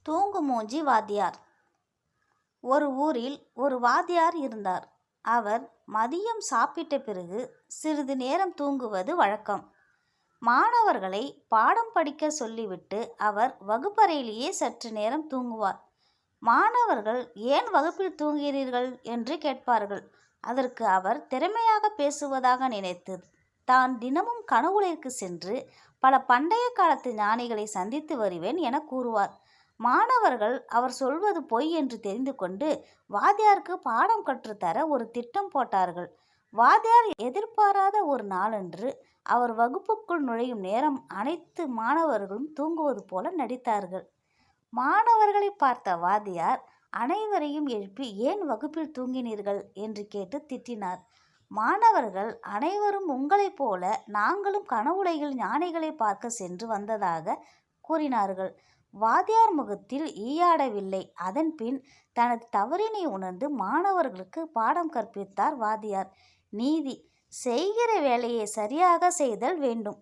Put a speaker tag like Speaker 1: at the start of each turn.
Speaker 1: தூங்குமூஞ்சி வாத்தியார். ஒரு ஊரில் ஒரு வாத்தியார் இருந்தார். அவர் மதியம் சாப்பிட்ட பிறகு சிறிது நேரம் தூங்குவது வழக்கம். மாணவர்களை பாடம் படிக்க சொல்லிவிட்டு அவர் வகுப்பறையிலேயே சற்று நேரம் தூங்குவார். மாணவர்கள் ஏன் வகுப்பில் தூங்குகிறீர்கள் என்று கேட்பார்கள். அதற்கு அவர் திறமையாக பேசுவதாக நினைத்து தான் தினமும் கனவுலகிற்கு சென்று பல பண்டைய காலத்து ஞானிகளை சந்தித்து வருவேன் என கூறுவார். மாணவர்கள் அவர் சொல்வது பொய் என்று தெரிந்து கொண்டு வாத்தியாருக்கு பாடம் கற்றுத்தர ஒரு திட்டம் போட்டார்கள். வாத்தியார் எதிர்பாராத ஒரு நாளன்று அவர் வகுப்புக்குள் நுழையும் நேரம் அனைத்து மாணவர்களும் தூங்குவது போல நடித்தார்கள். மாணவர்களை பார்த்த வாத்தியார் அனைவரையும் எழுப்பி ஏன் வகுப்பில் தூங்கினீர்கள் என்று கேட்டு திட்டினார். மாணவர்கள் அனைவரும் உங்களைப் போல நாங்களும் கனவுலகில் ஞானிகளை பார்க்க சென்று வந்ததாக கூறினார்கள். வாத்தியார் முகத்தில் ஈயாடவில்லை. அதன் பின் தனது தவறினை உணர்ந்து மாணவர்களுக்கு பாடம் கற்பித்தார் வாத்தியார். நீதி: செய்கிற வேலையை சரியாக செய்தல் வேண்டும்.